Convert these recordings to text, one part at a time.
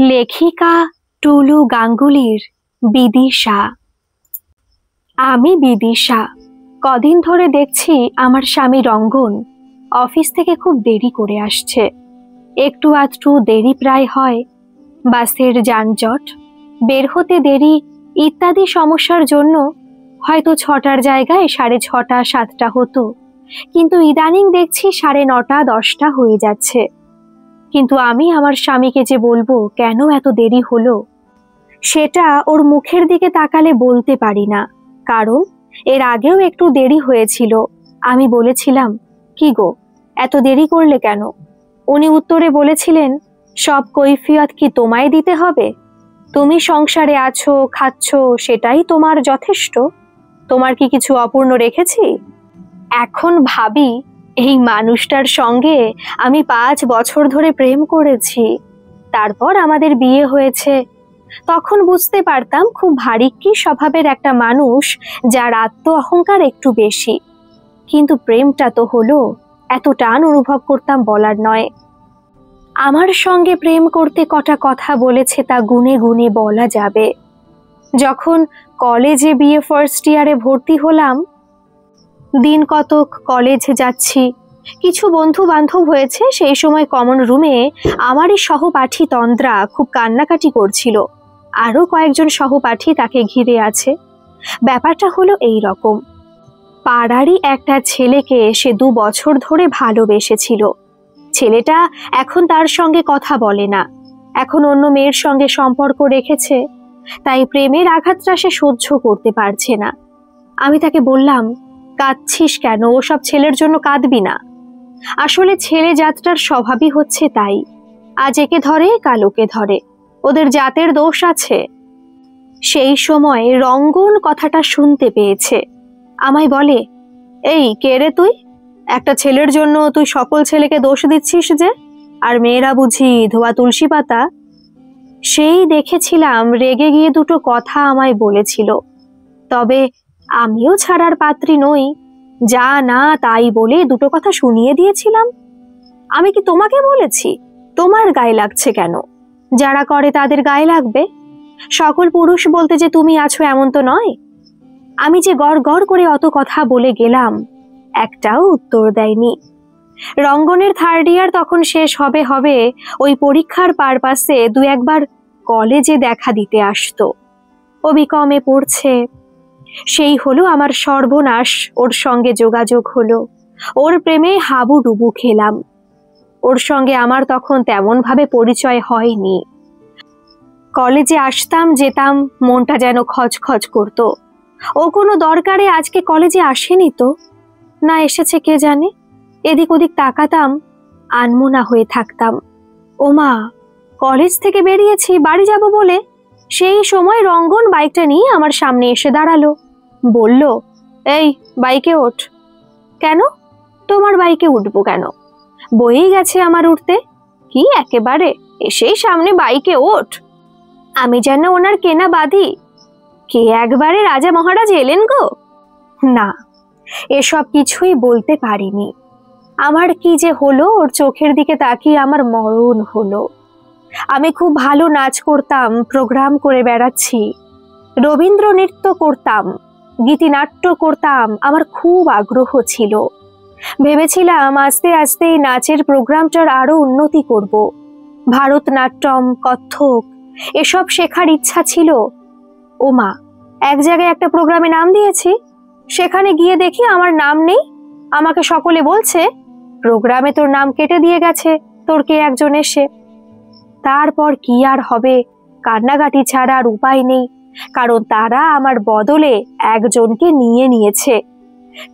লেখিকা টুলু গাঙ্গুলির বিদিশা। আমি বিদিশা। কদিন ধরে দেখছি আমার স্বামী রঙ্গন অফিস থেকে খুব দেরি করে আসছে। একটু আধটু দেরি প্রায় হয়। বাসের যানজট, বের হতে দেরি ইত্যাদি সমস্যার জন্য হয়তো 6টার জায়গায় 6:30 7টা হতো, কিন্তু ইদানিং দেখছি 9:30 10টা হয়ে যাচ্ছে। কিন্তু আমি আমার স্বামীকে যে বলবো কেন এত দেরি হলো, সেটা ওর মুখের দিকে তাকালে বলতে পারি না। কারণ এর আগেও একটু দেরি হয়েছিল। আমি বলেছিলাম, কি গো এত দেরি করলে কেন? উনি উত্তরে বলেছিলেন, সব কৈফিয়ত কি তোমায় দিতে হবে? তুমি সংসারে আছো, খাচ্ছ, সেটাই তোমার যথেষ্ট। তোমার কি কিছু অপূর্ণ রেখেছি? এখন ভাবি, এই মানুষটার সঙ্গে আমি 5 বছর ধরে প্রেম করেছি, তারপর আমাদের বিয়ে হয়েছে। তখন বুঝতে পারতাম খুব ভারিক্কি স্বভাবের একটা মানুষ, যার আত্ম অহংকার একটু বেশি। কিন্তু প্রেমটা তো হলো, এত টান অনুভব করতাম বলার নয়। আমার সঙ্গে প্রেম করতে কটা কথা বলেছে তা গুনে গুনে বলা যাবে। যখন কলেজে বিএ ফার্স্ট ইয়ারে ভর্তি হলাম, দিন কতক কলেজ যাচ্ছি, কিছু বন্ধু বান্ধব হয়েছে। সেই সময় কমন রুমে আমারই সহপাঠী তন্দ্রা খুব কান্নাকাটি করছিল। আরো কয়েকজন সহপাঠী তাকে ঘিরে আছে। ব্যাপারটা হলো এই রকম, পাড়ারই একটা ছেলেকে সে 2 বছর ধরে ভালোবেসেছিল। ছেলেটা এখন তার সঙ্গে কথা বলে না, এখন অন্য মেয়ের সঙ্গে সম্পর্ক রেখেছে। তাই প্রেমের আঘাতটা সে সহ্য করতে পারছে না। আমি তাকে বললাম, কাঁদছিস কেন? ওসব ছেলের জন্য কাঁদবি না। আসলে ছেলে জাতটার স্বভাবই হচ্ছে তাই, আজ একে ধরে কাল ওকে ধরে, ওদের জাতের দোষ আছে। সেই সময় রঙ্গন কথাটা শুনতে পেয়েছে। আমায় বলে, এই কে রে তুই? একটা ছেলের জন্য তুই সকল ছেলেকে দোষ দিচ্ছিস যে, আর মেয়েরা বুঝি ধোয়া তুলসী পাতা? সেই দেখেছিলাম রেগে গিয়ে দুটো কথা আমায় বলেছিল। তবে আমিও ছাড়ার পাত্রী নই, যা না তাই বলে দুটো কথা শুনিয়ে দিয়েছিলাম। আমি কি তোমাকে বলেছি? তোমার গায়ে লাগছে কেন? যারা করে তাদের গায়ে লাগবে। সকল পুরুষ বলতে যে তুমি আছো এমন তো নয়। আমি যে গড় গড় করে অত কথা বলে গেলাম, একটাও উত্তর দেয়নি। রঙ্গনের 3rd ইয়ার তখন শেষ হবে হবে, ওই পরীক্ষার পারপাসে 2-1বার কলেজে দেখা দিতে আসতো। ও বিকমে পড়ছে। সেই হলো আমার সর্বনাশ। ওর সঙ্গে যোগাযোগ হলো, ওর প্রেমে হাবুডুবু খেলাম। ওর সঙ্গে আমার তখন তেমন ভাবে পরিচয় হয়নি। কলেজে আসতাম যেতাম, মনটা যেন খচখচ করতো। ও কোনো দরকারে আজকে কলেজে আসেনি তো, না এসেছে কে জানে। এদিক ওদিক তাকাতাম, আনমনা হয়ে থাকতাম। ওমা, কলেজ থেকে বেরিয়েছি বাড়ি যাব বলে সেই সময় রঙ্গন বাইকটা নিয়ে আমার সামনে এসে দাঁড়ালো। বলল, এই বাইকে ওঠ। কেন? তোমার বাইকে উঠবো কেন? বয়েই গেছে আমার উঠতে। কি একেবারে এসেই সামনে বাইকে ওঠ! আমি যেন ওনার কেনা বাদী। কে একবারে রাজা মহারাজ এলেন গো? না, এসব কিছুই বলতে পারিনি। আমার কি যে হলো, ওর চোখের দিকে তাকিয়ে আমার মরণ হলো। আমি খুব ভালো নাচ করতাম, প্রোগ্রাম করে বেড়াচ্ছি, রবীন্দ্র নৃত্য করতাম, গীতিনাট্য করতাম। আমার খুব আগ্রহ ছিল। ভেবেছিলাম আস্তে আস্তে এই নাচের প্রোগ্রামটার আরো উন্নতি করব। ভারতনাট্যম, কত্থক এসব শেখার ইচ্ছা ছিল। ওমা, এক জায়গায় একটা প্রোগ্রামে নাম দিয়েছি, সেখানে গিয়ে দেখি আমার নাম নেই। আমাকে সকলে বলছে, প্রোগ্রামে তোর নাম কেটে দিয়ে গেছে তোর কে একজন এসে। তারপর কি আর হবে, কান্নাকাটি ছাড়া আর উপায় নেই, কারণ তারা আমার বদলে একজনকে নিয়ে নিয়েছে।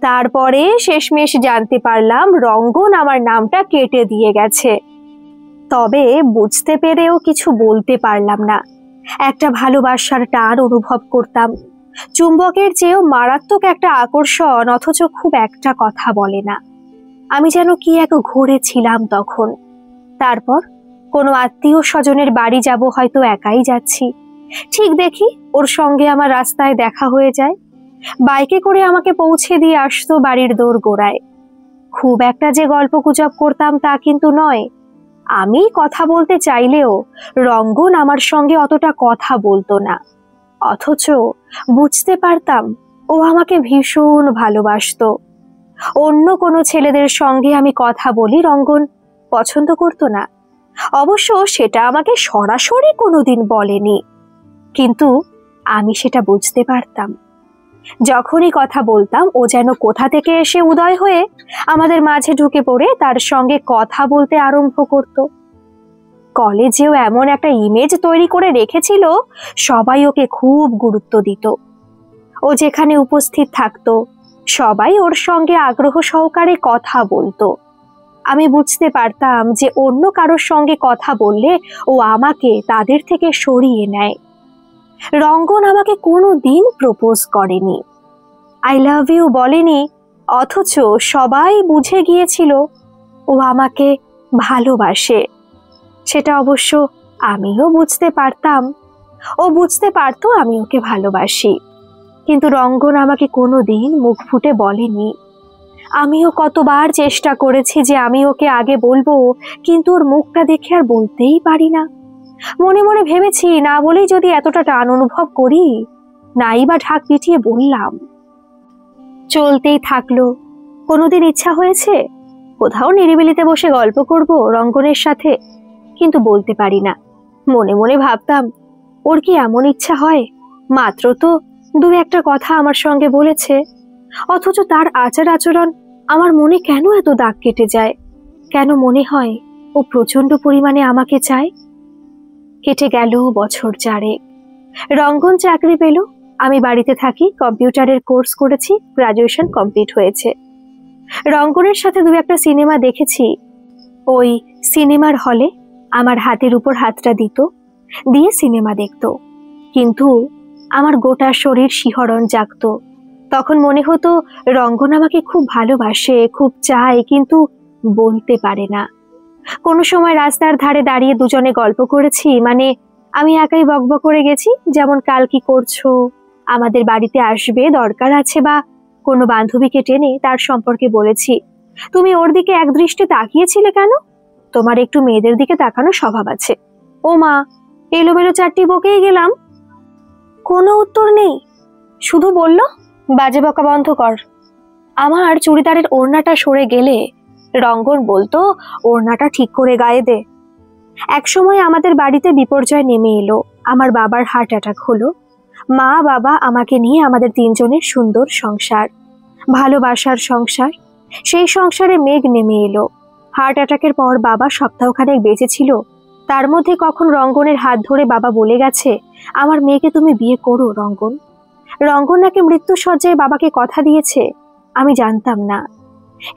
তারপরে শেষমেশ জানতে পারলাম রঙ্গন আমার নামটা কেটে দিয়ে গেছে। তবে বুঝতে পেরেও কিছু বলতে পারলাম না। একটা ভালোবাসার টান অনুভব করতাম, চুম্বকের চেয়েও মারাত্মক একটা আকর্ষণ, অথচ খুব একটা কথা বলে না। আমি যেন কি এক ঘোরে ছিলাম তখন। তারপর কোনো আত্মীয় স্বজনের বাড়ি যাব, হয়তো একাই যাচ্ছি। ঠিক দেখি ওর সঙ্গে আমার রাস্তায় দেখা হয়ে যায়। বাইকে করে আমাকে পৌঁছে দিয়ে আসতো বাড়ির দোর গোড়ায়। খুব একটা যে গল্প গুজব করতাম তা কিন্তু নয়। আমি কথা বলতে চাইলেও রঙ্গন আমার সঙ্গে অতটা কথা বলতো না, অথচ বুঝতে পারতাম ও আমাকে ভীষণ ভালোবাসতো। অন্য কোনো ছেলেদের সঙ্গে আমি কথা বলি রঙ্গন পছন্দ করতো না। অবশ্য সেটা আমাকে সরাসরি কোনোদিন বলেনি, কিন্তু আমি সেটা বুঝতে পারতাম। যখনই কথা বলতাম ও যেন কোথা থেকে এসে উদয় হয়ে আমাদের মাঝে ঢুকে পড়ে তার সঙ্গে কথা বলতে আরম্ভ করত। কলেজেও এমন একটা ইমেজ তৈরি করে রেখেছিল, সবাই ওকে খুব গুরুত্ব দিত। ও যেখানে উপস্থিত থাকতো সবাই ওর সঙ্গে আগ্রহ সহকারে কথা বলতো। আমি বুঝতে পারতাম যে অন্য কারোর সঙ্গে কথা বললে ও আমাকে তাদের থেকে সরিয়ে নেয়। রঙ্গন আমাকে কোনো দিন প্রপোজ করেনি, আই লাভ ইউ বলেনি, অথচ সবাই বুঝে গিয়েছিল ও আমাকে ভালোবাসে। সেটা অবশ্য আমিও বুঝতে পারতাম, ও বুঝতে পারতো আমি ওকে ভালোবাসি, কিন্তু রঙ্গন আমাকে কোনো দিন মুখ ফুটে বলেনি। আমিও কতবার চেষ্টা করেছি যে আমি ওকে আগে বলবো, কিন্তু ওর মুখটা দেখে আর বলতেই পারি না। মনে মনে ভেবেছি না বলেই যদি এতটা টান অনুভব করি, নাই বা ঢাক পিটিয়ে বললাম। চলতেই থাকলো। কোনোদিন ইচ্ছা হয়েছে কোথাও নিরিবিলিতে বসে গল্প করব রঙ্গনের সাথে, কিন্তু বলতে পারি না। মনে মনে ভাবতাম ওর কি এমন ইচ্ছা হয়? মাত্র তো দু একটা কথা আমার সঙ্গে বলেছে, অথচ তার আচার আচরণ আমার মনে কেন এত দাগ কেটে যায়? কেন মনে হয় ও প্রচন্ড পরিমাণে আমাকে চায়? কেটে গেল বছর 4। রঙ্গন চাকরি পেল, আমি বাড়িতে থাকি, কম্পিউটারের কোর্স করেছি, গ্রাজুয়েশন কমপ্লিট হয়েছে। রঙ্গনের সাথে দু একটা সিনেমা দেখেছি। ওই সিনেমার হলে আমার হাতের উপর হাতটা দিত, দিয়ে সিনেমা দেখতো, কিন্তু আমার গোটা শরীর শিহরণ জাগতো। তখন মনে হতো রঙ্গন আমাকে খুব ভালোবাসে, খুব চায়, কিন্তু বলতে পারে না। কোনো সময় রাস্তার ধারে দাঁড়িয়ে দুজনে গল্প করেছি, মানে আমি একাই বকবক করে গেছি, যেমন কাল কি করছো, আমাদের বাড়িতে আসবে, দরকার আছে, বা কোনো বান্ধবীকে টেনে তার সম্পর্কে বলেছি। তুমি ওর দিকে এক দৃষ্টে তাকিয়েছিলে কেন? তোমার একটু মেয়েদের দিকে তাকানো স্বভাব আছে। ও মা, এলোমেলো চারটি বকেই গেলাম। কোনো উত্তর নেই, শুধু বলল বাজে বকা বন্ধ কর। আমার চুড়িদারের ওড়নাটা সরে গেলে রঙ্গন বলতো ওড়নাটা ঠিক করে গায়ে দে। একসময় আমাদের বাড়িতে বিপর্যয় নেমে এলো, আমার বাবার হার্ট অ্যাটাক হলো। মা বাবা আমাকে নিয়ে আমাদের 3 জনের সুন্দর সংসার, ভালোবাসার সংসার। সেই সংসারে মেঘ নেমে এলো। হার্ট অ্যাটাকের পর বাবা সপ্তাহখানেক বেঁচে ছিল, তার মধ্যে কখন রঙ্গনের হাত ধরে বাবা বলে গেছে, আমার মেয়েকে তুমি বিয়ে করো রঙ্গন। রঙ্গন নাকি মৃত্যুশয্যায় বাবাকে কথা দিয়েছে, আমি জানতাম না।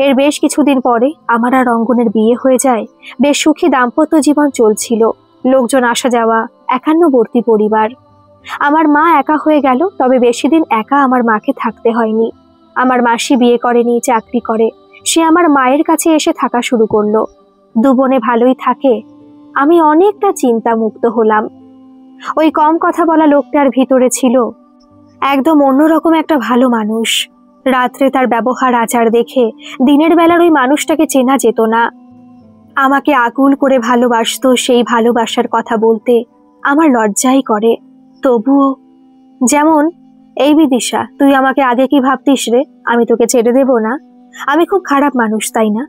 এর বেশ কিছুদিন পরে আমার আর রঙ্গনের বিয়ে হয়ে যায়। বেশ সুখী দাম্পত্য জীবন চলছিল, লোকজন আসা যাওয়া, একান্নবর্তী পরিবার। আমার মা একা হয়ে গেল, তবে বেশি দিন একা আমার মাকে থাকতে হয়নি। আমার মাসি বিয়ে করেনি, চাকরি করে, সে আমার মায়ের কাছে এসে থাকা শুরু করলো। 2 বোনে ভালোই থাকে। আমি অনেকটা চিন্তা মুক্ত হলাম। ওই কম কথা বলা লোকটার ভিতরে ছিল একদম অন্যরকম একটা ভালো মানুষ। রাত্রে তার ব্যবহার আচার দেখে দিনের বেলার ওই মানুষটাকে চেনা যেত না। আমাকে আকুল করে ভালোবাসতো, সেই ভালোবাসার কথা বলতে আমার লজ্জাই করে। তবুও, যেমন, এই বিদিশা, তুই আমাকে আগে কি ভাবতিস রে? আমি তোকে ছেড়ে দেব না? আমি খুব খারাপ মানুষ, তাই না?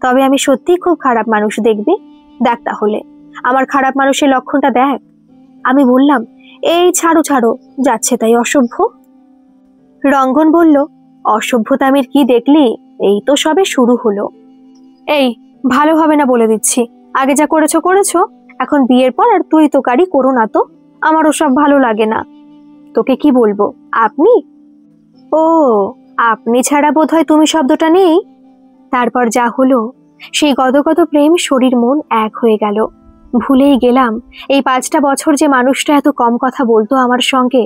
তবে আমি সত্যি খুব খারাপ মানুষ, দেখবি? দেখ তাহলে আমার খারাপ মানুষের লক্ষণটা দেখ। আমি বললাম, এই ছাড়ো ছাড়ো, যাচ্ছে তাই অসভ্য। রঙ্গন বলল, অসভ্যতামির কি দেখলি? এই তো সবে শুরু হলো। এই, ভালো হবে না বলে দিচ্ছি। আগে যা করেছো করেছো, এখন বিয়ের পর আর তুই তো কারি করো না তো। আমার ওসব ভালো লাগে না। তোকে কি বলবো, আপনি? ও, আপনি ছাড়া বোধহয় তুমি শব্দটা নেই। তারপর যা হলো, সেই গদগদ প্রেম শরীর মন এক হয়ে গেল। ভুলেই গেলাম এই 5টা বছর যে মানুষটা এত কম কথা বলতো আমার সঙ্গে,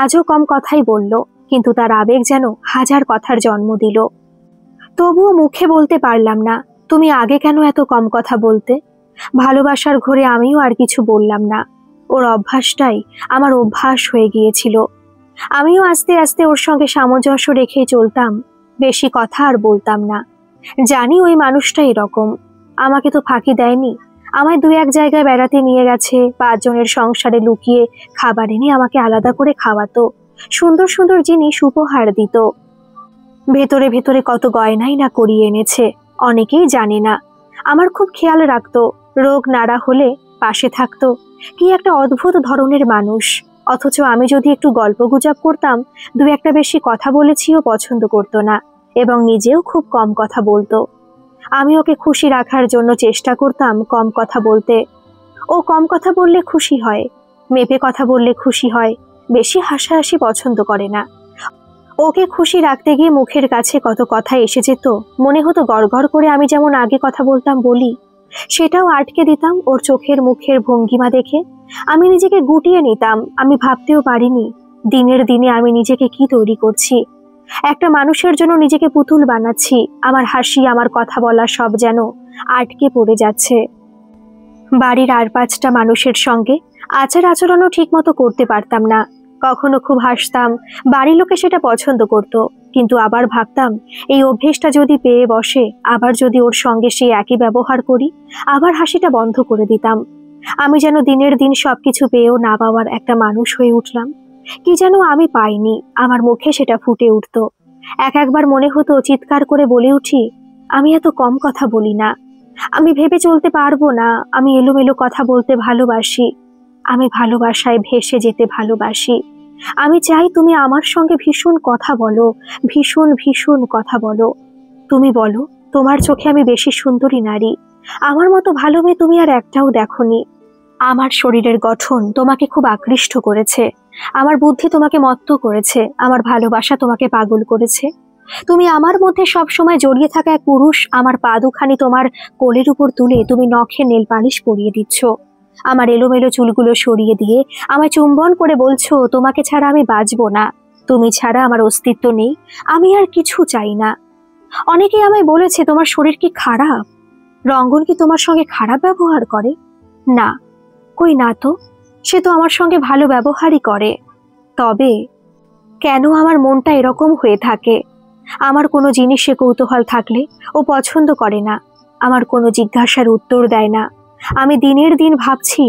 আজও কম কথাই বলল, কিন্তু তার আবেগ যেন 1000 কথার জন্ম দিল। তবুও মুখে বলতে পারলাম না, তুমি আগে কেন এত কম কথা বলতে? ভালোবাসার ঘোরে আমিও আর কিছু বললাম না। ওর অভ্যাসটাই আমার অভ্যাস হয়ে গিয়েছিল। আমিও আস্তে আস্তে ওর সঙ্গে সামঞ্জস্য রেখেই চলতাম, বেশি কথা আর বলতাম না। জানি ওই মানুষটা এরকম, আমাকে তো ফাঁকি দেয়নি, আমায় দু এক জায়গায় বেড়াতে নিয়ে গেছে, 5 জনের সংসারে লুকিয়ে খাবার এনে আমাকে আলাদা করে খাওয়াতো, সুন্দর সুন্দর জিনিস উপহার দিত। ভেতরে ভেতরে কত গয়নাই না করিয়ে এনেছে, অনেকেই জানে না। আমার খুব খেয়াল রাখতো, রোগ নাড়া হলে পাশে থাকতো। কি একটা অদ্ভুত ধরনের মানুষ। অথচ আমি যদি একটু গল্প গুজব করতাম, দু একটা বেশি কথা বলেছিও পছন্দ করতো না, এবং নিজেও খুব কম কথা বলতো। আমি ওকে খুশি রাখার জন্য চেষ্টা করতাম কম কথা বলতে। ও কম কথা বললে খুশি হয়, মেপে কথা বললে খুশি হয়, বেশি হাসাহাসি পছন্দ করে না। ওকে খুশি রাখতে গিয়ে মুখের কাছে কত কথা এসে যেত, মনে হতো গড়গড় করে আমি যেমন আগে কথা বলতাম বলি, সেটাও আটকে দিতাম ওর চোখের মুখের ভঙ্গিমা দেখে। আমি নিজেকে গুটিয়ে নিতাম, আমি ভাবতেও পারিনি দিনের দিনে আমি নিজেকে কি তৈরি করছি। একটা মানুষের জন্য নিজেকে পুতুল বানাচ্ছি, আমার হাসি আমার কথা বলা সব যেন আটকে পড়ে যাচ্ছে। বাড়ির আর 5টা মানুষের সঙ্গে আচার আচরণও ঠিক মতো করতে পারতাম না। কখনো খুব হাসতাম, বাড়ির লোকে সেটা পছন্দ করত, কিন্তু আবার ভাবতাম এই অভ্যেসটা যদি পেয়ে বসে, আবার যদি ওর সঙ্গে সেই একই ব্যবহার করি, আবার হাসিটা বন্ধ করে দিতাম। আমি যেন দিনের দিন সবকিছু পেয়েও না পাওয়ার একটা মানুষ হয়ে উঠলাম। কি যেন আমি পাইনি, আমার মুখে সেটা ফুটে উঠত। একবার মনে হতো চিৎকার করে বলে উঠি, আমি এত কম কথা বলি না, আমি ভেবে চলতে পারবো না, আমি এলোমেলো কথা বলতে ভালোবাসি, আমি ভালোবাসায় ভেসে যেতে ভালোবাসি। আমি চাই তুমি আমার সঙ্গে ভীষণ কথা বলো, ভীষণ ভীষণ কথা বলো। তুমি বলো তোমার চোখে আমি বেশি সুন্দরী নারী, আমার মতো ভালো মেয়ে তুমি আর একটাও দেখোনি। আমার শরীরের গঠন তোমাকে খুব আকৃষ্ট করেছে, আমার বুদ্ধি তোমাকে মত্ত করেছে, আমার ভালোবাসা তোমাকে পাগল করেছে। তুমি আমার মধ্যে সবসময় জড়িয়ে থাকা এক পুরুষ, আমার পা দুখানি তোমার কোলের উপর তুলে তুমি নখে নেল পালিশ পরিয়ে দিচ্ছ, আমার এলোমেলো চুলগুলো সরিয়ে দিয়ে আমায় চুম্বন করে বলছো তোমাকে ছাড়া আমি বাঁচবো না, তুমি ছাড়া আমার অস্তিত্ব নেই, আমি আর কিছু চাই না। অনেকেই আমায় বলেছে তোমার শরীর কি খারাপ, রঙ্গন কি তোমার সঙ্গে খারাপ ব্যবহার করে? না, কই না তো, সে তো আমার সঙ্গে ভালো ব্যবহারই করে। তবে কেন আমার মনটা এরকম হয়ে থাকে? আমার কোনো জিনিসে কৌতূহল থাকলে ও পছন্দ করে না, আমার কোনো জিজ্ঞাসার উত্তর দেয় না। আমি দিনের দিন ভাবছি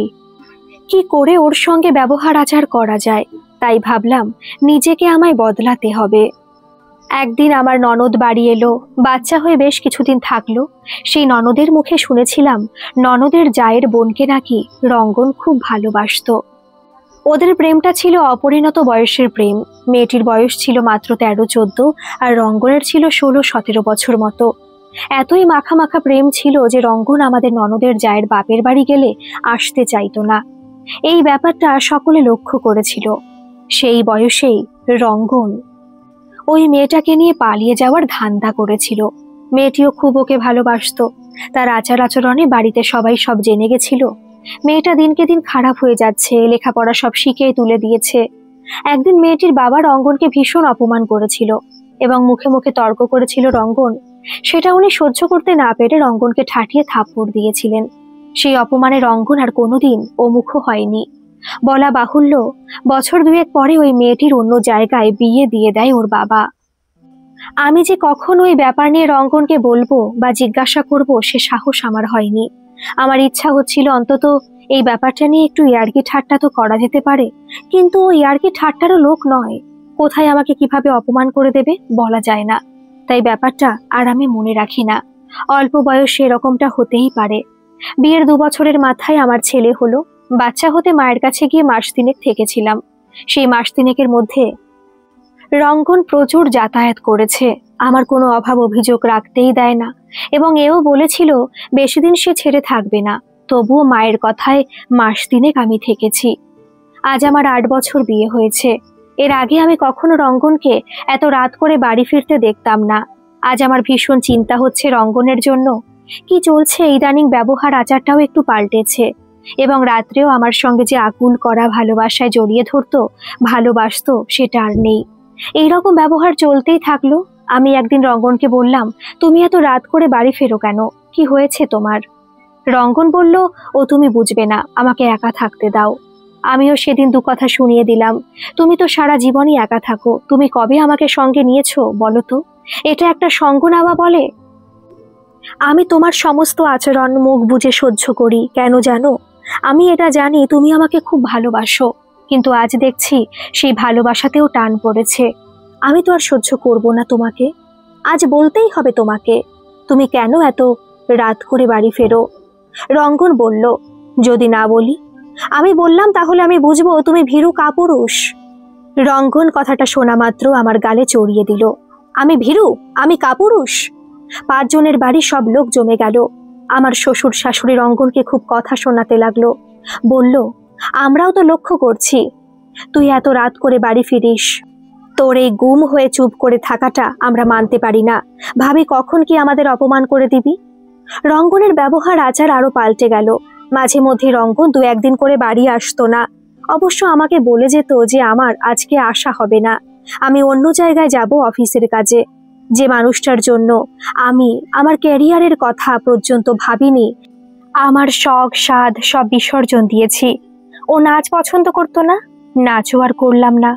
কি করে ওর সঙ্গে ব্যবহার আচার করা যায়, তাই ভাবলাম নিজেকে আমায় বদলাতে হবে। একদিন আমার ননদ বাড়ি এলো, বাচ্চা হয়ে বেশ কিছুদিন থাকলো। সেই ননদের মুখে শুনেছিলাম ননদের জায়ের বোনকে নাকি রঙ্গন খুব ভালোবাসতো। ওদের প্রেমটা ছিল অপরিণত বয়সের প্রেম, মেয়েটির বয়স ছিল মাত্র 13-14, আর রঙ্গনের ছিল 16-17 বছর মতো। এতই মাখা মাখা প্রেম ছিল যে রঙ্গন আমাদের ননদের জায়ের বাপের বাড়ি গেলে আসতে চাইতো না। এই ব্যাপারটা সকলে লক্ষ্য করেছিল। সেই বয়সেই রঙ্গন ওই মেয়েটাকে নিয়ে পালিয়ে যাওয়ার ধান্দা করেছিল। মেয়েটিও খুব ওকে ভালোবাসতো, তার আচার আচরণে বাড়িতে সবাই সব জেনে গেছিল। মেয়েটা দিনকে দিন খারাপ হয়ে যাচ্ছে, লেখাপড়া সব শিখে তুলে দিয়েছে। একদিন মেয়েটির বাবা রঙ্গনকে ভীষণ অপমান করেছিল এবং মুখে মুখে তর্ক করেছিল রঙ্গন। সেটা উনি সহ্য করতে না পেরে রঙ্গনকে ঠাঠিয়ে থাপ্পড় দিয়েছিলেন। সেই অপমানে রঙ্গন আর কোনোদিন ওমুখ হয়নি। বলা বাহুল্য, বছর 2 পরে ওই মেয়েটির অন্য জায়গায় বিয়ে দিয়ে দেয় ওর বাবা। আমি যে কখন ওই ব্যাপার নিয়ে রঙ্গনকে বলবো বা জিজ্ঞাসা করব সে সাহস আমার হয়নি। আমার ইচ্ছা হচ্ছিল অন্তত এই ব্যাপারটা নিয়ে একটু ইয়ার্কি ঠাট্টা তো করা যেতে পারে, কিন্তু ওই ইয়ার্কি ঠাট্টারও লোক নয়। কোথায় আমাকে কিভাবে অপমান করে দেবে বলা যায় না, তাই ব্যাপারটা আর আমি মনে রাখি না। অল্প বয়সে এরকমটা হতেই পারে। বিয়ের 2 বছরের মাথায় আমার ছেলে হলো। বাচ্চা হতে মায়ের কাছে গিয়ে মাস 3 থেকেছিলাম। সেই মাস 3 মধ্যে রঙ্গন প্রচুর যাতায়াত করেছে, আমার কোনো অভাব অভিযোগ রাখতেই দেয় না, এবং এও বলেছিল বেশি দিন সে ছেড়ে থাকবে না। তবুও মায়ের কথায় মাস 3 আমি থেকেছি। আজ আমার 8 বছর বিয়ে হয়েছে। এর আগে আমি কখনো রঙ্গনকে এত রাত করে বাড়ি ফিরতে দেখতাম না। আজ আমার ভীষণ চিন্তা হচ্ছে রঙ্গনের জন্য। কি চলছে ইদানিং, ব্যবহার আচারটাও একটু পাল্টেছে, এবং রাত্রেও আমার সঙ্গে যে আকুল করা ভালোবাসায় জড়িয়ে ধরতো, ভালোবাসতো, সেটা আর নেই। এইরকম ব্যবহার চলতেই থাকলো। আমি একদিন রঙ্গনকে বললাম, তুমি এত রাত করে বাড়ি ফেরো কেন, কি হয়েছে তোমার? রঙ্গন বলল, ও তুমি বুঝবে না, আমাকে একা থাকতে দাও। আমিও সেদিন 2 কথা শুনিয়ে দিলাম, তুমি তো সারা জীবনই একা থাকো, তুমি কবে আমাকে সঙ্গে নিয়েছো বলো তো? এটা একটা সঙ্গ নেওয়া বলে? আমি তোমার সমস্ত আচরণ মুখ বুজে সহ্য করি। কেন জানো? আমি এটা জানি তুমি আমাকে খুব ভালোবাসো, কিন্তু আজ দেখছি সেই ভালোবাসাতেও টান পড়েছে। আমি তো আর সহ্য করব না তোমাকে। আজ বলতেই হবে তোমাকে, তুমি কেন এত রাত করে বাড়ি ফেরো? রঙ্গন বলল, যদি না বলি? আমি বললাম, তাহলে আমি বুঝবো তুমি ভীরু কাপুরুষ। রঙ্গন কথাটা শোনা মাত্র আমার গালে চড়িয়ে দিল। আমি ভীরু? আমি কাপুরুষ? 5 জনের বাড়ি সব লোক জমে গেল। আমার শ্বশুর শাশুড়ি রঙ্গনকে খুব কথা শোনাতে লাগলো। বলল, আমরাও তো লক্ষ্য করছি তুই এত রাত করে বাড়ি ফিরিস। তোর এই গুম হয়ে চুপ করে থাকাটা আমরা মানতে পারি না। ভাবি কখন কি আমাদের অপমান করে দিবি। রঙ্গনের ব্যবহার আচার আরো পাল্টে গেল। মাঝে মধ্যে রঙ্গন 2-1 দিন করে বাড়ি আসতো না। অবশ্য আমাকে বলে যেত যে আমার আজকে আসা হবে না, আমি অন্য জায়গায় যাব অফিসের কাজে। যে মানুষটার জন্য আমি আমার ক্যারিয়ারের কথা পর্যন্ত ভাবিনি, আমার শখ সাধ সব বিসর্জন দিয়েছি। ও নাচ পছন্দ করতো না, নাচও আর করলাম না।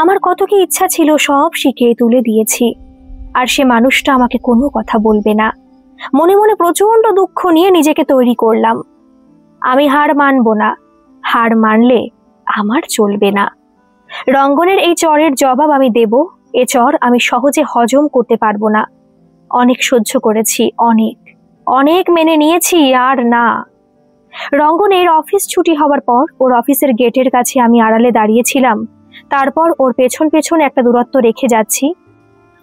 আমার কত কি ইচ্ছা ছিল, সব শিখে তুলে দিয়েছি। আর সে মানুষটা আমাকে কোনো কথা বলবে না। মনে মনে প্রচন্ড দুঃখ নিয়ে নিজেকে তৈরি করলাম। আমি হার মানব না, হার মানলে আমার চলবে না। রঙ্গনের এই চরের জবাব আমি দেব। এ চর আমি সহজে হজম করতে পারবো না। অনেক সহ্য করেছি, অনেক অনেক মেনে নিয়েছি, আর না। রঙ্গনের অফিস ছুটি হওয়ার পর ওর অফিসের গেটের কাছে আমি আড়ালে দাঁড়িয়েছিলাম। তারপর ওর পেছন পেছন একটা দূরত্ব রেখে যাচ্ছি।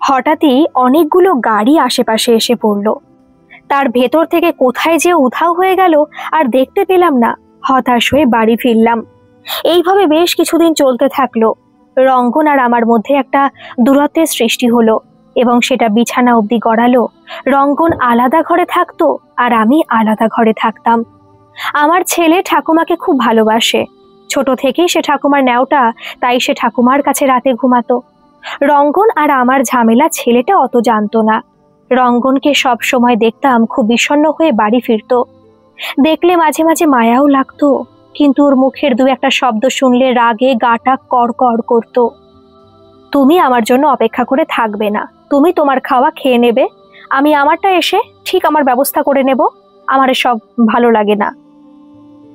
হঠাৎই অনেকগুলো গাড়ি আশেপাশে এসে পড়ল। তার ভেতর থেকে কোথায় যে উধাও হয়ে গেল আর দেখতে পেলাম না। হতাশ হয়ে বাড়ি ফিরলাম। এইভাবে বেশ কিছুদিন চলতে থাকলো। রঙ্গন আর আমার মধ্যে একটা দূরত্বের সৃষ্টি হলো এবং সেটা বিছানা অবধি গড়ালো। রঙ্গন আলাদা ঘরে থাকতো আর আমি আলাদা ঘরে থাকতাম। আমার ছেলে ঠাকুমাকে খুব ভালোবাসে। ছোট থেকেই সে ঠাকুমার ন্যাওটা, তাই সে ঠাকুমার কাছে রাতে ঘুমাতো। রঙ্গন আর আমার ঝামেলা ছেলেটা অত জানতো না। রঙ্গনকে সব সময় দেখতাম খুব বিষণ্ণ হয়ে বাড়ি ফিরতো। দেখলে মাঝে মাঝে মায়াও লাগতো, কিন্তু ওর মুখের 2-1 শব্দ শুনলে রাগে গাটা কড়কড় করতো। তুমি আমার জন্য অপেক্ষা করে থাকবে না, তুমি তোমার খাওয়া খেয়ে নেবে, আমি আমারটা এসে ঠিক আমার ব্যবস্থা করে নেব। আমার এসব ভালো লাগে না।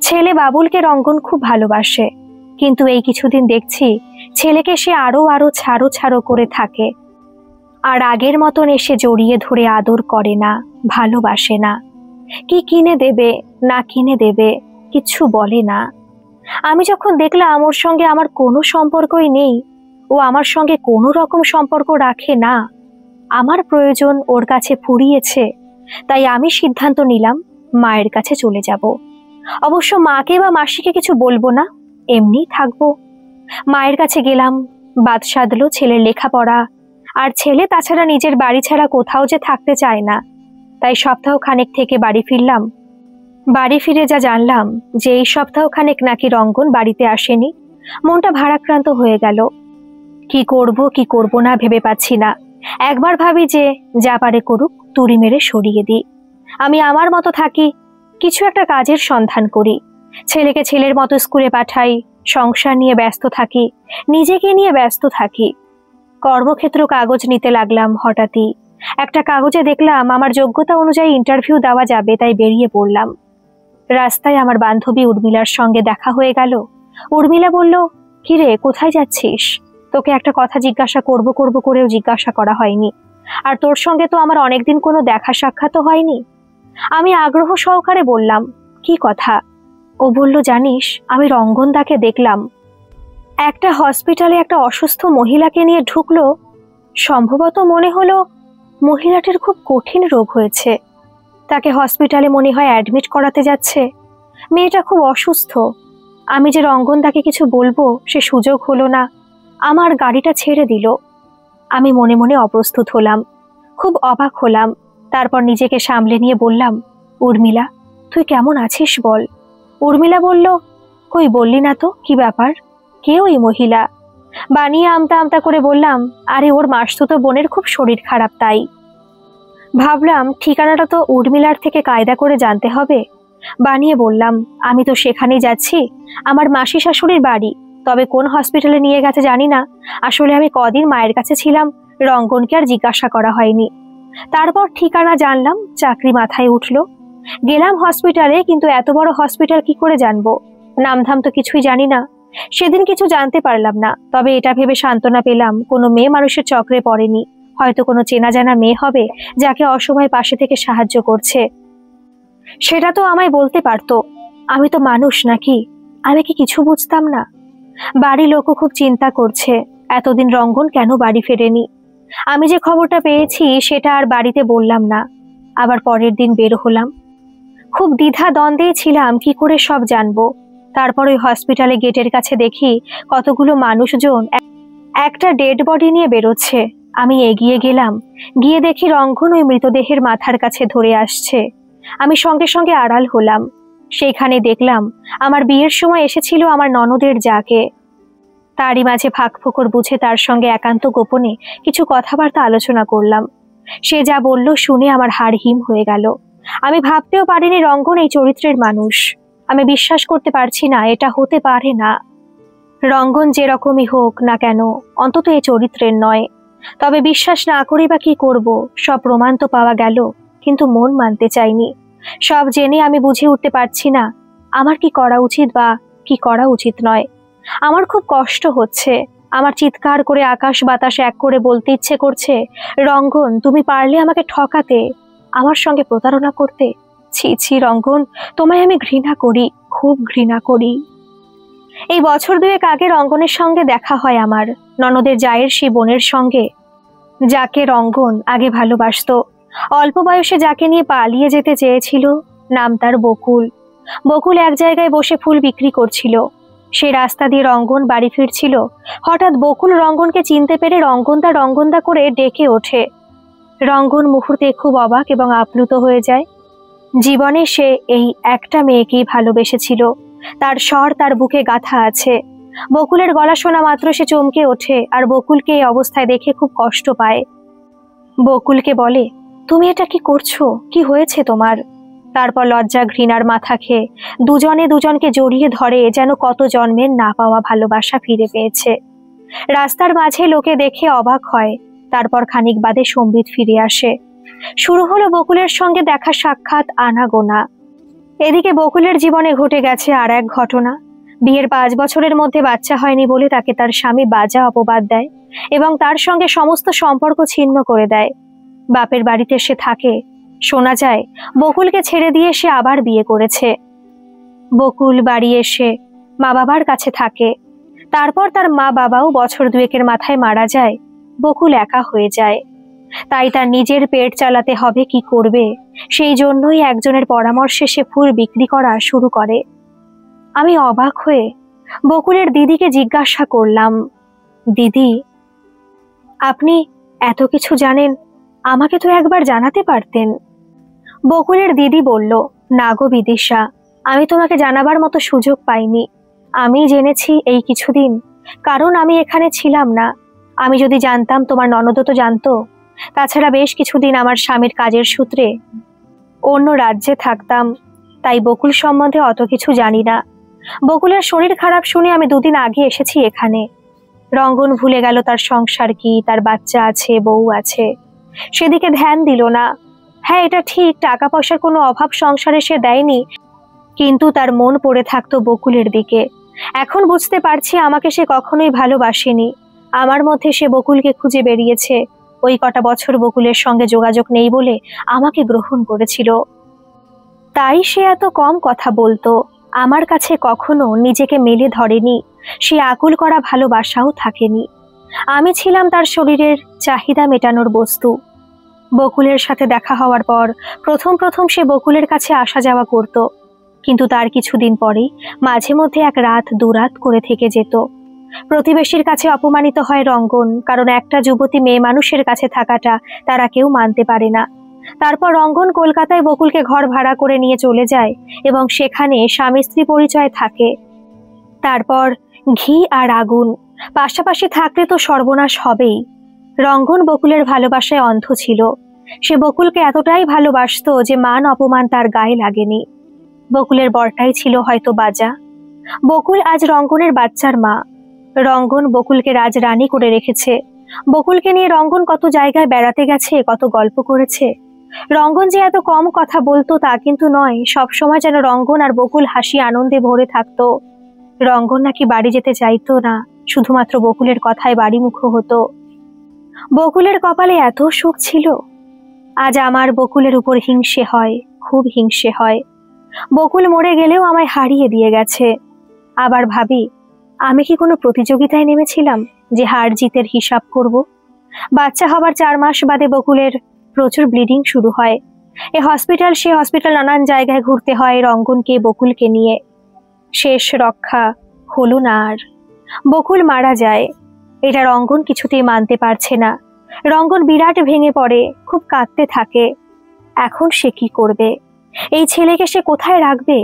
ছেলে বাবুলকে রঙ্গন খুব ভালোবাসে, কিন্তু এই কিছুদিন দেখছি ছেলেকে সে আরো আরো ছাড়ো ছাড়ো করে থাকে। আর আগের মতন এসে জড়িয়ে ধরে আদর করে না, ভালোবাসে না। কি কিনে দেবে না কিনে দেবে কিচ্ছু বলে না। আমি যখন দেখলাম ওর সঙ্গে আমার কোনো সম্পর্কই নেই, ও আমার সঙ্গে কোনো রকম সম্পর্ক রাখে না, আমার প্রয়োজন ওর কাছে ফুরিয়েছে, তাই আমি সিদ্ধান্ত নিলাম মায়ের কাছে চলে যাব। অবশ্য মাকে বা মাসিকে কিছু বলবো না, এমনি থাকবো। মায়ের কাছে গেলাম। বাদ সাধলো ছেলের লেখাপড়া। আর ছেলে তাছাড়া নিজের বাড়ি ছাড়া কোথাও যে থাকতে চায় না। তাই সপ্তাহখানেক থেকে বাড়ি ফিরলাম। বাড়ি ফিরে যা জানলাম যে এই সপ্তাহখানেক নাকি রঙ্গন বাড়িতে আসেনি। মনটা ভারাক্রান্ত হয়ে গেল। কি করব না ভেবে পাচ্ছি না। একবার ভাবি যে যা পারে করুক, তুড়ি মেরে সরিয়ে দিই। আমি আমার মতো থাকি, কিছু একটা কাজের সন্ধান করি, ছেলেকে ছেলের মতো স্কুলে পাঠাই, সংসার নিয়ে ব্যস্ত থাকি, নিজেকে নিয়ে ব্যস্ত থাকি। কর্মক্ষেত্র কাগজ নিতে লাগলাম। হঠাৎই একটা কাগজে দেখলাম আমার যোগ্যতা অনুযায়ী ইন্টারভিউ দেওয়া যাবে, তাই বেরিয়ে পড়লাম। রাস্তায় আমার বান্ধবী উর্মিলার সঙ্গে দেখা হয়ে গেল। উর্মিলা বলল, কিরে কোথায় যাচ্ছিস? তোকে একটা কথা জিজ্ঞাসা করব করেও জিজ্ঞাসা করা হয়নি, আর তোর সঙ্গে তো আমার অনেকদিন কোনো দেখা সাক্ষাৎও হয়নি। আমি আগ্রহ সহকারে বললাম, কি কথা? ও বলল, জানিস আমি রঙ্গনদাকে দেখলাম। একটা হসপিটালে একটা অসুস্থ মহিলাকে নিয়ে ঢুকলো। সম্ভবত মনে হলো মহিলাটির খুব কঠিন রোগ হয়েছে, তাকে হসপিটালে মনে হয় অ্যাডমিট করাতে যাচ্ছে। মেয়েটা খুব অসুস্থ। আমি যে রঙ্গনদাকে কিছু বলবো সে সুযোগ হলো না, আমার গাড়িটা ছেড়ে দিল। আমি মনে মনে অপ্রস্তুত হলাম, খুব অবাক হলাম। তারপর নিজেকে সামলে নিয়ে বললাম, উর্মিলা তুই কেমন আছিস বল। উর্মিলা বলল, কই বললি না তো, কি ব্যাপার? কে ওই মহিলা? বানিয়ে আমতা আমতা করে বললাম, আরে ওর মাসতুতো বোনের খুব শরীর খারাপ, তাই। ভাবলাম ঠিকানাটা তো উর্মিলার থেকে কায়দা করে জানতে হবে। বানিয়ে বললাম, আমি তো সেখানেই যাচ্ছি, আমার মাসি শাশুড়ির বাড়ি, তবে কোন হসপিটালে নিয়ে গেছে জানি না। আসলে আমি কদিন মায়ের কাছে ছিলাম, রঙ্গনকে আর জিজ্ঞাসা করা হয়নি। তারপর ঠিকানা জানলাম, চাকরি মাথায় উঠলো। গেলাম হসপিটালে, কিন্তু এত বড় হসপিটাল কি করে জানবো? নামধাম তো কিছুই জানি না। সেদিন কিছু জানতে পারলাম না, তবে এটা ভেবে সান্ত্বনা পেলাম কোনো মেয়ে মানুষের চক্রে পড়েনি। হয়তো কোনো চেনা জানা মেয়ে হবে যাকে অসময়ে পাশে থেকে সাহায্য করছে। সেটা তো আমায় বলতে পারতো। আমি তো মানুষ নাকি? আমি কি কিছু বুঝতাম না? বাড়ির লোকও খুব চিন্তা করছে, এতদিন রঙ্গন কেন বাড়ি ফেরেনি। আমি যে খবরটা পেয়েছি সেটা আর বাড়িতে বললাম না। আবার পরের দিন বের হলাম। খুব দ্বিধা দ্বন্দ্বে ছিলাম কি করে সব জানবো। তারপর ওই হসপিটালে গেটের কাছে দেখি কতগুলো মানুষজন একটা ডেড বডি নিয়ে বেরোচ্ছে। আমি এগিয়ে গেলাম, গিয়ে দেখি রঙ্গন ওই মৃতদেহের মাথার কাছে ধরে আসছে। আমি সঙ্গে সঙ্গে আড়াল হলাম। সেইখানে দেখলাম আমার বিয়ের সময় এসেছিল আমার ননদের যাকে। তারই মাঝে ফাঁকফোকর বুঝে তার সঙ্গে একান্ত গোপনে কিছু কথাবার্তা আলোচনা করলাম। সে যা বলল শুনে আমার হাড় হিম হয়ে গেল। আমি ভাবতেও পারিনি রঙ্গন এই চরিত্রের মানুষ। আমি বিশ্বাস করতে পারছি না, এটা হতে পারে না। রঙ্গন যেরকমই হোক না কেন, অন্তত এই চরিত্রের নয়। তবে বিশ্বাস না করি বা কি করব, সব প্রমাণ তো পাওয়া গেল, কিন্তু মন মানতে চাইনি। সব জেনে আমি বুঝে উঠতে পারছি না আমার কি করা উচিত বা কি করা উচিত নয়। আমার খুব কষ্ট হচ্ছে। আমার চিৎকার করে আকাশ বাতাস এক করে বলতে ইচ্ছে করছে, রঙ্গন তুমি পারলে আমাকে ঠকাতে, আমার সঙ্গে প্রতারণা করতে। ছি ছি রঙ্গন, তোমায় আমি ঘৃণা করি, খুব ঘৃণা করি। এই বছর দুয়েক আগে রঙ্গনের সঙ্গে দেখা হয় আমার, ননদের জায়ের সেই বোনের সঙ্গে, যাকে রঙ্গন আগে ভালোবাসতো। অল্প বয়সে যাকে নিয়ে পালিয়ে যেতে চেয়েছিল। নাম তার বকুল। বকুল এক জায়গায় বসে ফুল বিক্রি করছিল। সে রাস্তা দিয়ে রঙ্গন বাড়ি ফিরছিল। হঠাৎ বকুল রঙ্গনকে চিনতে পেরে রঙ্গনদা রঙ্গনদা করে ডেকে ওঠে। রঙ্গন মুহূর্তে খুব অবাক এবং আপ্লুত হয়ে যায়। জীবনে সে এই একটা মেয়েকেই ভালোবেসেছিল। তার স্বর তার বুকে গাঁথা আছে। বকুলের গলা শোনা মাত্র সে চমকে ওঠে আর বকুলকে এই অবস্থায় দেখে খুব কষ্ট পায়। বকুলকে বলে, তুমি এটা কি করছো? কি হয়েছে তোমার? তারপর লজ্জা ঘৃণার মাথা খেয়ে দুজনে দুজনকে জড়িয়ে ধরে, যেন কত জন্মের না পাওয়া ভালোবাসা ফিরে পেয়েছে। রাস্তার মাঝে লোকে দেখে অবাক হয়। তারপর খানিক বাদে সম্বিত ফিরে আসে। শুরু হলো বকুলের সঙ্গে দেখা সাক্ষাৎ আনাগোনা। এদিকে বকুলের জীবনে ঘটে গেছে আর এক ঘটনা। বিয়ের 5 বছরের মধ্যে বাচ্চা হয়নি বলে তাকে তার স্বামী বাজে অপবাদ দেয় এবং তার সঙ্গে সমস্ত সম্পর্ক ছিন্ন করে দেয়। বাপের বাড়িতে সে থাকে। শোনা যায় বকুলকে ছেড়ে দিয়ে সে আবার বিয়ে করেছে। বকুল বাড়ি এসে মা বাবার কাছে থাকে। তারপর তার মা বাবাও বছর দুয়েকের মাথায় মারা যায়। বকুল একা হয়ে যায়। তাই তার নিজের পেট চালাতে হবে, কি করবে? সেই জন্যই একজনের পরামর্শে সে ফুল বিক্রি করা শুরু করে। আমি অবাক হয়ে বকুলের দিদিকে জিজ্ঞাসা করলাম, দিদি আপনি এত কিছু জানেন, আমাকে তো একবার জানাতে পারতেন। বকুলের দিদি বলল, না গো বিদিশা, আমি তোমাকে জানাবার মতো সুযোগ পাইনি। আমি জেনেছি এই কিছুদিন, কারণ আমি এখানে ছিলাম না। আমি যদি জানতাম তোমার ননদও তো জানতো। তাছাড়া বেশ কিছুদিন আমার স্বামীর কাজের সূত্রে অন্য রাজ্যে থাকতাম, তাই বকুল সম্বন্ধে অত কিছু জানি না। বকুলের শরীর খারাপ শুনে আমি 2 দিন আগে এসেছি এখানে। রঙ্গন ভুলে গেল তার সংসার কি, তার বাচ্চা আছে, বউ আছে, সেদিকে ধ্যান দিল না। হ্যাঁ, এটা ঠিক, টাকা পয়সার কোনো অভাব সংসারে সে দেয়নি, কিন্তু তার মন পড়ে থাকতো বকুলের দিকে। এখন বুঝতে পারছি আমাকে সে কখনোই ভালোবাসেনি। আমার মধ্যে সে বকুলকে খুঁজে বেরিয়েছে। ওই কটা বছর বকুলের সঙ্গে যোগাযোগ নেই বলে আমাকে গ্রহণ করেছিল। তাই সে এত কম কথা বলতো। আমার কাছে কখনো নিজেকে মেলে ধরেনি। সে আকুল করা ভালোবাসাও থাকেনি। আমি ছিলাম তার শরীরের চাহিদা মেটানোর বস্তু। বকুলের সাথে দেখা হওয়ার পর প্রথম প্রথম সে বকুলের কাছে আসা যাওয়া করত, কিন্তু তার কিছুদিন পরেই মাঝে মধ্যে 1 রাত 2 রাত করে থেকে যেত। প্রতিবেশীর কাছে অপমানিত হয় রঙ্গন, কারণ একটা যুবতী মেয়ে মানুষের কাছে থাকাটা তারা কেউ মানতে পারে না। তারপর রঙ্গন কলকাতায় বকুলকে ঘর ভাড়া করে নিয়ে চলে যায় এবং সেখানে স্বামী স্ত্রী পরিচয় থাকে। তারপর ঘি আর আগুন পাশাপাশি থাকলে তো সর্বনাশ হবেই। রঙ্গন বকুলের ভালোবাসায় অন্ধ ছিল। সে বকুলকে এতটাই ভালোবাসতো যে মান অপমান তার গায়ে লাগেনি। বকুলের বরটাই ছিল হয়তো বাজা। বকুল আজ রঙ্গনের বাচ্চার মা। রঙ্গন বকুলকে রাজরানী করে রেখেছে। বকুলকে নিয়ে রঙ্গন কত জায়গায় বেড়াতে গেছে, কত গল্প করেছে। রঙ্গন যে এত কম কথা বলতো তা কিন্তু নয়, সবসময় যেন রঙ্গন আর বকুল হাসি আনন্দে ভরে থাকতো। রঙ্গন নাকি বাড়ি যেতে চাইতো না, শুধুমাত্র বকুলের কথায় বাড়িমুখো হতো। বকুলের কপালে এত সুখ ছিল। আজ আমার বকুলের উপর হিংসে হয়, খুব হিংসে হয়। বকুল মরে গেলেও আমায় হারিয়ে দিয়ে গেছে। আবার ভাবি, আমি কি কোনো প্রতিযোগিতায় নেমেছিলাম যে হার জিতের হিসাব করব? বাচ্চা হবার 4 মাস বাদে বকুলের প্রচুর ব্লিডিং শুরু হয়। এ হসপিটাল সে হসপিটাল, নানান জায়গায় ঘুরতে হয় রঙ্গনকে বকুলকে নিয়ে। শেষ রক্ষা হলো না আর। বকুল মারা যায়। এটা রঙ্গন কিছুতেই মানতে পারছে না। রঙ্গন বিরাট ভেঙে পড়ে, খুব কাঁদতে থাকে। এখন সে কি করবে? এই ছেলেকে সে কোথায় রাখবে?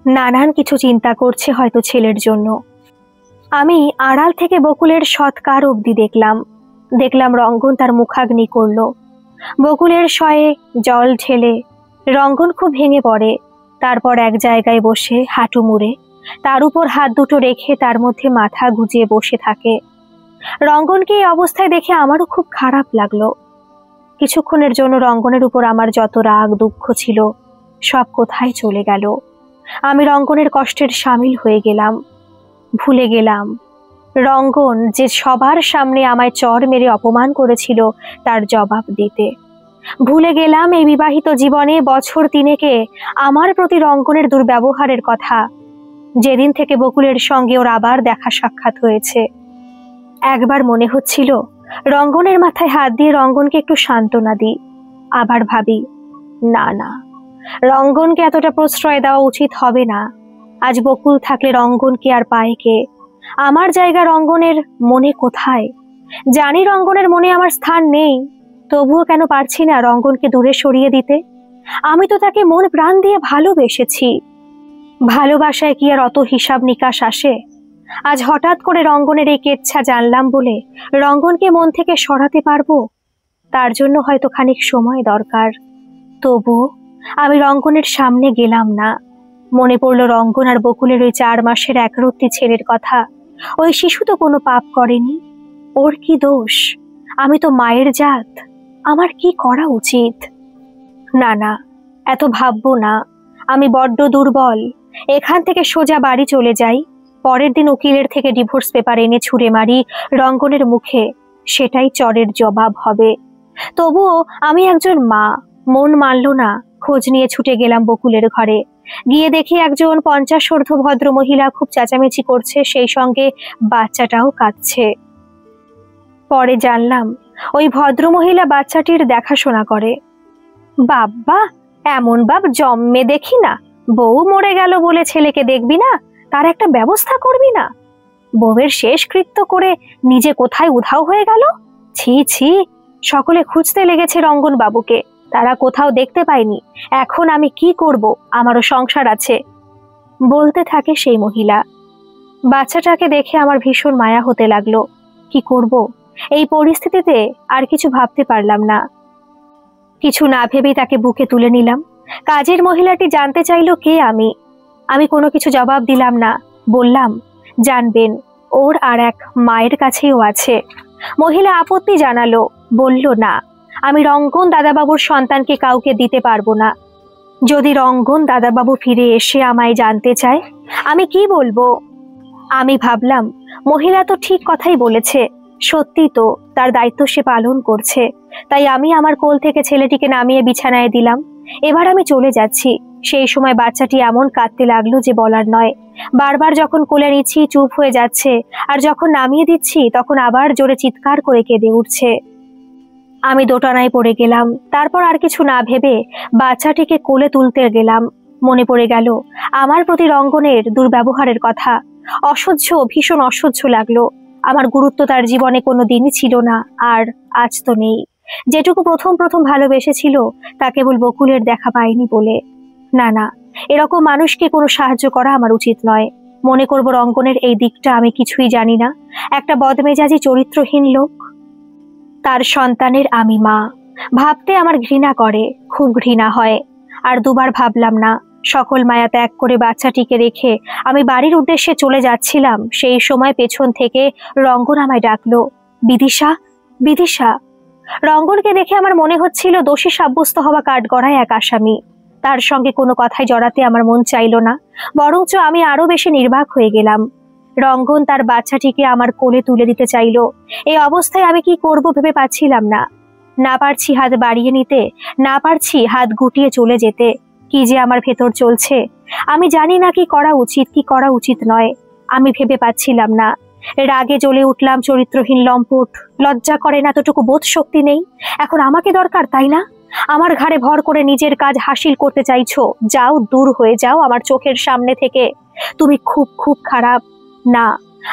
নানান কিছু চিন্তা করছে হয়তো ছেলের জন্য। আমি আড়াল থেকে বকুলের সৎকার অবধি দেখলাম রঙ্গন তার মুখাগ্নি করলো। বকুলের শয়ে জল ঢেলে রঙ্গন খুব ভেঙে পড়ে। তারপর এক জায়গায় বসে হাঁটু মুড়ে তার উপর হাত দুটো রেখে তার মধ্যে মাথা গুজিয়ে বসে থাকে। রঙ্গনকে এই অবস্থায় দেখে আমারও খুব খারাপ লাগলো। কিছুক্ষণের জন্য রঙ্গনের উপর আমার যত রাগ দুঃখ ছিল সব কোথায় চলে গেল। আমি রঙ্গনের কষ্টের সামিল হয়ে গেলাম। ভুলে গেলাম রঙ্গন যে সবার সামনে আমায় চড় মেরে অপমান করেছিল তার জবাব দিতে। ভুলে গেলাম এই বিবাহিত জীবনে বছর 3 আমার প্রতি রঙ্গনের দুর্ব্যবহারের কথা, যেদিন থেকে বকুলের সঙ্গে ওর আবার দেখা সাক্ষাৎ হয়েছে। একবার মনে হচ্ছিল রঙ্গনের মাথায় হাত দিয়ে রঙ্গনকে একটু সান্ত্বনা দিই। আবার ভাবি, না না, রঙ্গনকে এতটা প্রশ্রয় দেওয়া উচিত হবে না। আজ বকুল থাকলে রঙ্গনকে আর পায় কে? আমার জায়গা রঙ্গনের মনে কোথায়? জানি রঙ্গনের মনে আমার স্থান নেই, তবুও কেন পারছি না রঙ্গনকে দূরে সরিয়ে দিতে? আমি তো তাকে মন প্রাণ দিয়ে ভালোবেসেছি। ভালোবাসায় কি আর অত হিসাব নিকাশ আসে? আজ হঠাৎ করে রঙ্গনের এই কেচ্ছা জানলাম বলে রঙ্গনকে মন থেকে সরাতে পারবো? তার জন্য হয়তো খানিক সময় দরকার। তবু আমি রঙ্গনের সামনে গেলাম না। মনে পড়ল রঙ্গন আর বকুলের ওই 4 মাসের একরত্তি ছেলের কথা। ওই শিশু তো কোনো পাপ করেনি, ওর কি দোষ? আমি তো মায়ের জাত, আমার কি করা উচিত? না না, এত ভাববো না। আমি বড্ড দুর্বল। এখান থেকে সোজা বাড়ি চলে যাই। পরের দিন উকিলের থেকে ডিভোর্স পেপার এনে ছুঁড়ে মারি রঙ্গনের মুখে, সেটাই চরের জবাব হবে। তবুও আমি একজন মা, মন মানল না। খোঁজ নিয়ে ছুটে গেলাম বকুলের ঘরে। গিয়ে দেখি একজন 50 ভদ্র মহিলা খুব চেঁচামেচি করছে, সেই সঙ্গে বাচ্চাটাও কাঁদছে। পরে জানলাম ওই ভদ্র মহিলা বাচ্চাটির দেখাশোনা করে। বাবা, এমন বাপ জন্মে দেখি না। বউ মরে গেল বলে ছেলেকে দেখবি না, তার একটা ব্যবস্থা করবি না? বউয়ের শেষ কৃত্য করে নিজে কোথায় উধাও হয়ে গেল। ছি ছি, সকলে খুঁজতে লেগেছে রঙ্গন বাবুকে, তারা কোথাও দেখতে পায়নি। এখন আমি কি করব? আমারও সংসার আছে, বলতে থাকে সেই মহিলা। বাচ্চাটাকে দেখে আমার ভীষণ মায়া হতে লাগলো। কি করব? এই পরিস্থিতিতে আর কিছু ভাবতে পারলাম না। কিছু না ভেবেই তাকে বুকে তুলে নিলাম। কাজের মহিলাটি জানতে চাইল কে আমি। আমি কোনো কিছু জবাব দিলাম না। বললাম, জানবেন, ওর আর এক মায়ের কাছেও আছে। মহিলা আপত্তি জানালো, বলল, না, আমি রঙ্গন দাদাবাবুর সন্তানকে কাউকে দিতে পারবো না। যদি রঙ্গন দাদাবাবু ফিরে এসে আমায় জানতে চায়, আমি কি বলবো? আমি ভাবলাম, মহিলা তো ঠিক কথাই বলেছে, সত্যি তো, তার দায়িত্ব সে পালন করছে। তাই আমি আমার কোল থেকে ছেলেটিকে নামিয়ে বিছানায় দিলাম। এবার আমি চলে যাচ্ছি। সেই সময় বাচ্চাটি এমন কাঁদতে লাগলো যে বলার নয়। বারবার যখন কোলে নিচ্ছি চুপ হয়ে যাচ্ছে, আর যখন নামিয়ে দিচ্ছি তখন আবার জোরে চিৎকার করে কেঁদে উঠছে। আমি দোটানায় পড়ে গেলাম। তারপর আর কিছু না ভেবে বাচ্চাটিকে কোলে তুলতে গেলাম। মনে পড়ে গেল আমার প্রতি রঙ্গনের দুর্ব্যবহারের কথা। অসহ্য, ভীষণ অসহ্য লাগলো। আমার গুরুত্ব তার জীবনে কোনো দিনই ছিল না, আর আজ তো নেই। যেটুকু প্রথম প্রথম ভালোবেসেছিল তা কেবল বকুলের দেখা পাইনি বলে। না না, এরকম মানুষকে কোনো সাহায্য করা আমার উচিত নয়। মনে করব রঙ্গনের এই দিকটা আমি কিছুই জানি না, একটা বদমেজাজি চরিত্রহীন লোক। তার সন্তানের আমি মা ভাবতে আমার ঘৃণা করে, খুব ঘৃণা হয়। আর দুবার ভাবলাম না। সকল মায়া ত্যাগ করে বাচ্চাটিকে রেখে আমি বাড়ির উদ্দেশ্যে চলে যাচ্ছিলাম। সেই সময় পেছন থেকে রঙ্গন আমায় ডাকলো, বিদিশা, বিদিশা। রঙ্গনকে দেখে আমার মনে হচ্ছিল দোষী সাব্যস্ত হওয়া কাঠগড়ায় এক আসামি। তার সঙ্গে কোনো কথায় জড়াতে আমার মন চাইল না, বরঞ্চ আমি আরো বেশি নির্বাক হয়ে গেলাম। রঙ্গন তার বাচ্চাটিকে আমার কোলে তুলে দিতে চাইল। এই অবস্থায় আমি কি করব ভেবে পাচ্ছিলাম না। না পারছি হাত বাড়িয়ে নিতে, না পারছি হাত গুটিয়ে চলে যেতে। কি যে আমার ভেতর চলছে, আমি জানি না কি করা উচিত কি করা উচিত নয়। আমি ভেবে পাচ্ছিলাম না। রাগে জ্বলে উঠলাম চরিত্রহীন লম্পট। লজ্জা করে না, এতটুকু বোধ শক্তি নেই? এখন আমাকে দরকার, তাই না? আমার ঘাড়ে ভর করে নিজের কাজ হাসিল করতে চাইছো? যাও, দূর হয়ে যাও আমার চোখের সামনে থেকে। তুমি খুব খুব খারাপ। না,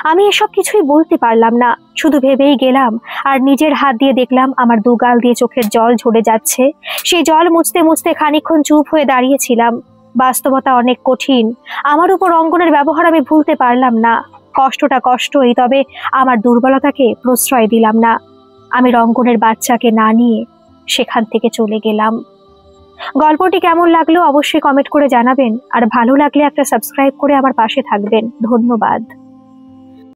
আমি এসব কিছুই বলতে পারলাম না, শুধু ভেবেই গেলাম। আর নিজের হাত দিয়ে দেখলাম আমার দুগাল দিয়ে চোখের জল ঝরে যাচ্ছে। সেই জল মুছতে মুছতে খানিকক্ষণ চুপ হয়ে দাঁড়িয়েছিলাম। বাস্তবতা অনেক কঠিন। আমার উপর রঙ্গনের ব্যবহার আমি ভুলতে পারলাম না। কষ্টটা কষ্টই, তবে আমার দুর্বলতাকে প্রশ্রয় দিলাম না। আমি রঙ্গনের বাচ্চাকে না নিয়ে সেখান থেকে চলে গেলাম। গল্পটি কেমন লাগলো অবশ্যই কমেন্ট করে জানাবেন, আর ভালো লাগলে একটা সাবস্ক্রাইব করে আমার পাশে থাকবেন। ধন্যবাদ।